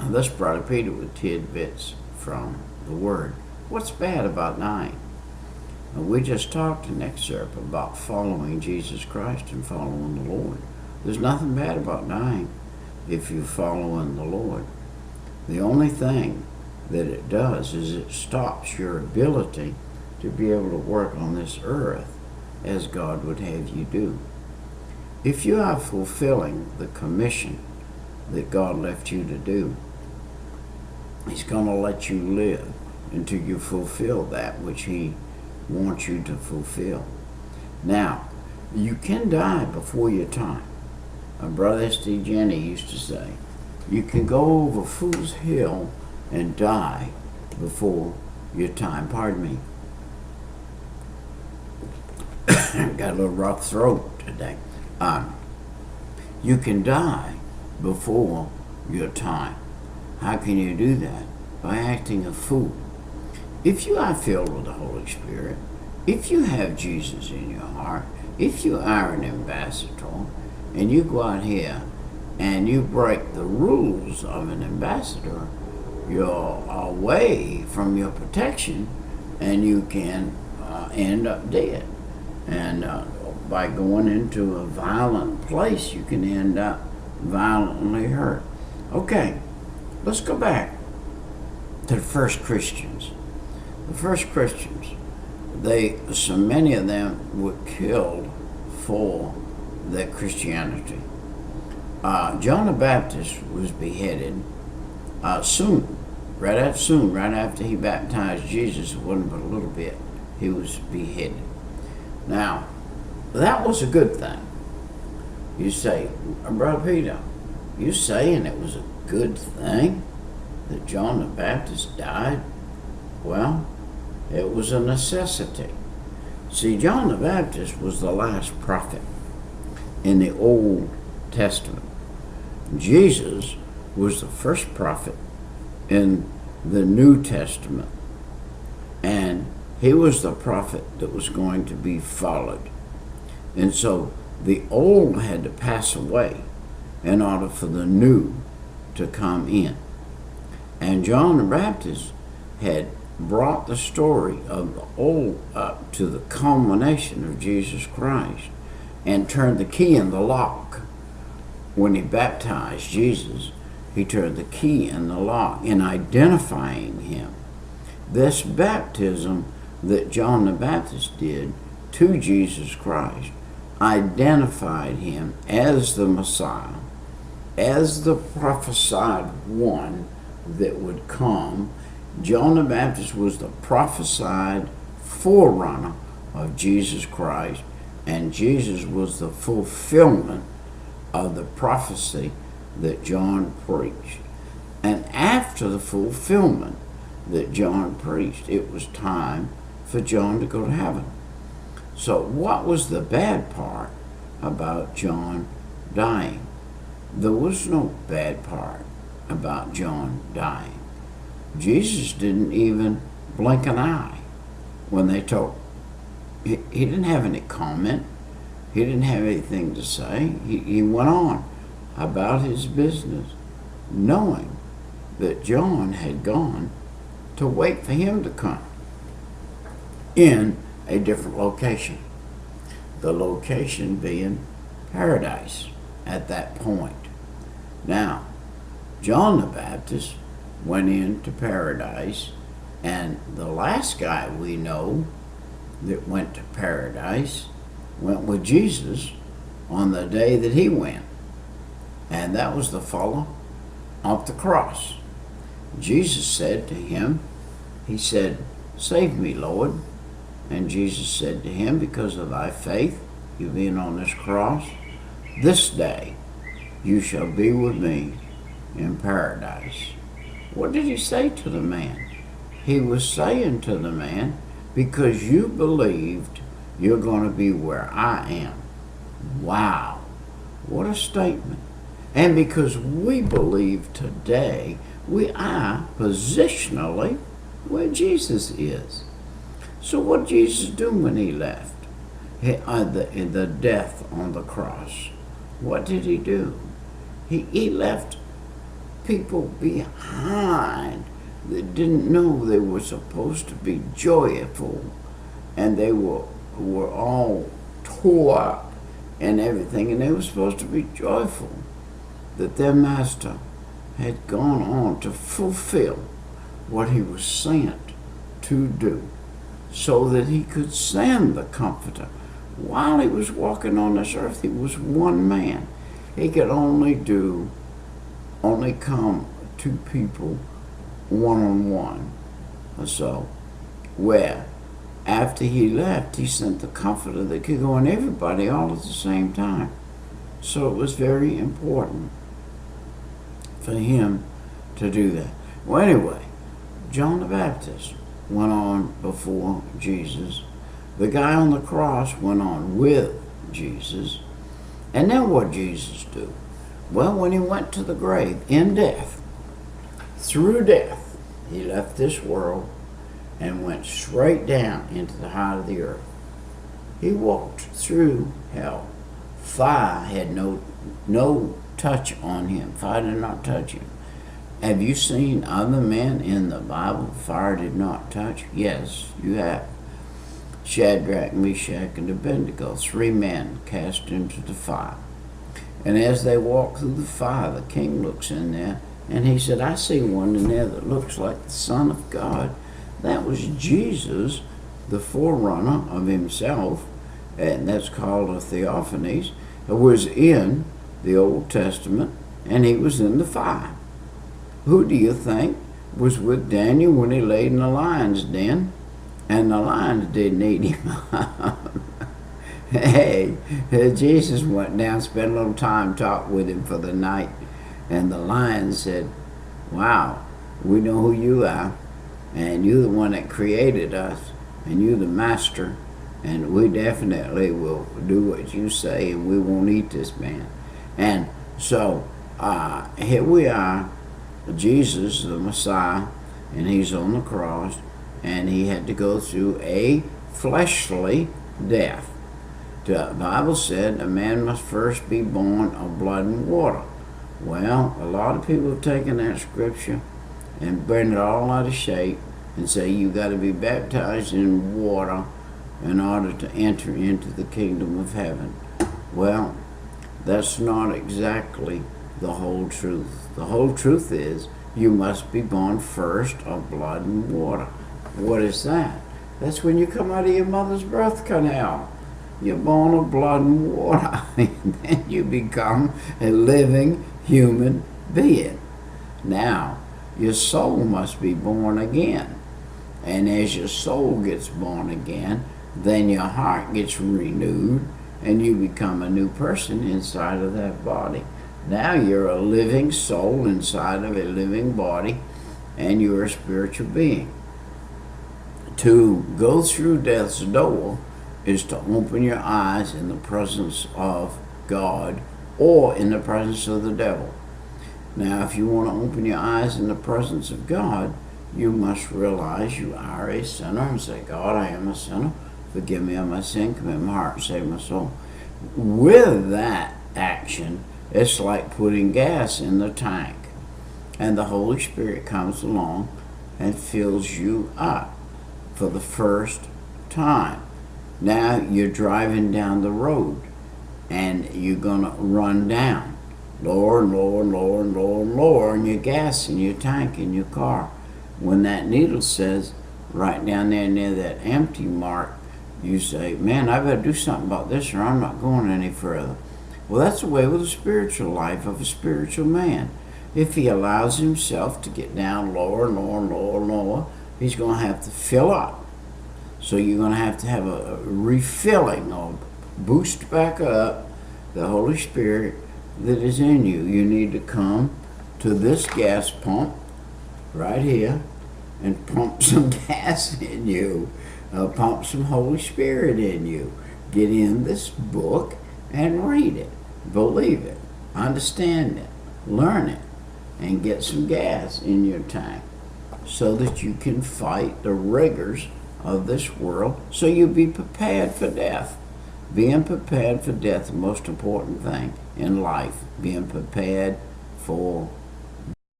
This Brother Peter with tidbits from the Word. What's bad about dying? We just talked in excerpt about following Jesus Christ and following the Lord. There's nothing bad about dying if you're following the Lord. The only thing that it does is it stops your ability to be able to work on this earth as God would have you do. If you are fulfilling the commission that God left you to do, He's going to let you live until you fulfill that which He wants you to fulfill. Now, you can die before your time. Brother S.D. Jenny used to say, you can go over Fool's Hill and die before your time. Pardon me. Got a little rough throat today. You can die before your time. How can you do that? By acting a fool. If you are filled with the Holy Spirit, if you have Jesus in your heart, if you are an ambassador, and you go out here and you break the rules of an ambassador, you're away from your protection, and you can end up dead. And by going into a violent place, you can end up violently hurt. Okay, let's go back to the first Christians. The first Christians, so many of them were killed for their Christianity. John the Baptist was beheaded right after he baptized Jesus. It wasn't but a little bit. He was beheaded. Now, that was a good thing. You say, Brother Peter, you saying it was a good thing that John the Baptist died? Well, it was a necessity. See, John the Baptist was the last prophet in the Old Testament. Jesus was the first prophet in the New Testament. And he was the prophet that was going to be followed. And so the old had to pass away in order for the new to come in. And John the Baptist had brought the story of the old up to the culmination of Jesus Christ and turned the key in the lock. When he baptized Jesus, he turned the key in the lock in identifying him. This baptism that John the Baptist did to Jesus Christ identified him as the Messiah, as the prophesied one that would come. John the Baptist was the prophesied forerunner of Jesus Christ, and Jesus was the fulfillment of the prophecy that John preached. And after the fulfillment that John preached, it was time for John to go to heaven. So what was the bad part about John dying? There was no bad part about John dying. Jesus didn't even blink an eye when they told him. He didn't have any comment. He didn't have anything to say. He went on about his business, knowing that John had gone to wait for him to come in a different location. The location being paradise at that point. Now, John the Baptist went into paradise, and the last guy we know that went to paradise went with Jesus on the day that he went, and that was the fellow off the cross. Jesus said to him, he said, "Save me, Lord." And Jesus said to him, "Because of thy faith, you being on this cross, this day you shall be with me in paradise." What did he say to the man? He was saying to the man, because you believed, you're going to be where I am. Wow, what a statement. And because we believe today, we are positionally where Jesus is. So what did Jesus do when he left? The death on the cross. What did he do? He left people behind that didn't know they were supposed to be joyful, and they were all tore up and everything, and they were supposed to be joyful that their master had gone on to fulfill what he was sent to do, so that he could send the Comforter. While he was walking on this earth, he was one man. He could only come to people one-on-one. So, where after he left, he sent the Comforter that could go on everybody all at the same time. So it was very important for him to do that. Well, anyway, John the Baptist went on before Jesus. The guy on the cross went on with Jesus. And then what did Jesus do? Well, when he went to the grave in death, through death, he left this world and went straight down into the heart of the earth. He walked through hell. Fire had no touch on him. Fire did not touch him. Have you seen other men in the Bible fire did not touch? Yes, you have. Shadrach, Meshach, and Abednego, 3 men cast into the fire. And as they walk through the fire, the king looks in there, and he said, I see one in there that looks like the Son of God. That was Jesus, the forerunner of himself, and that's called a theophanies. It was in the Old Testament, and he was in the fire. Who do you think was with Daniel when he laid in the lion's den? And the lions didn't eat him. Hey, Jesus went down, spent a little time, talked with him for the night. And the lions said, wow, we know who you are. And you're the one that created us. And you're the master. And we definitely will do what you say, and we won't eat this man. And so here we are, Jesus, the Messiah, and he's on the cross. And he had to go through a fleshly death. The Bible said a man must first be born of blood and water. Well, a lot of people have taken that scripture and burned it all out of shape and say you got to be baptized in water in order to enter into the kingdom of heaven. Well, that's not exactly the whole truth. The whole truth is you must be born first of blood and water. What is that? That's when you come out of your mother's birth canal. You're born of blood and water. And then you become a living human being. Now, your soul must be born again. And as your soul gets born again, then your heart gets renewed and you become a new person inside of that body. Now you're a living soul inside of a living body, and you're a spiritual being. To go through death's door is to open your eyes in the presence of God or in the presence of the devil. Now, if you want to open your eyes in the presence of God, you must realize you are a sinner and say, God, I am a sinner. Forgive me of my sin, commit my heart, and save my soul. With that action, it's like putting gas in the tank. And the Holy Spirit comes along and fills you up for the first time. Now you're driving down the road and you're going to run down. Lower and lower and lower and lower and lower in your gas in your tank in your car. When that needle says right down there near that empty mark, you say, man, I better do something about this or I'm not going any further. Well, that's the way with the spiritual life of a spiritual man. If he allows himself to get down lower and lower and lower and lower, he's going to have to fill up. So you're going to have a refilling or boost back up the Holy Spirit that is in you. You need to come to this gas pump right here and pump some gas in you. Pump some Holy Spirit in you. Get in this book and read it. Believe it. Understand it. Learn it. And get some gas in your tank so that you can fight the rigors of this world, so you'll be prepared for death. Being prepared for death, the most important thing in life. Being prepared for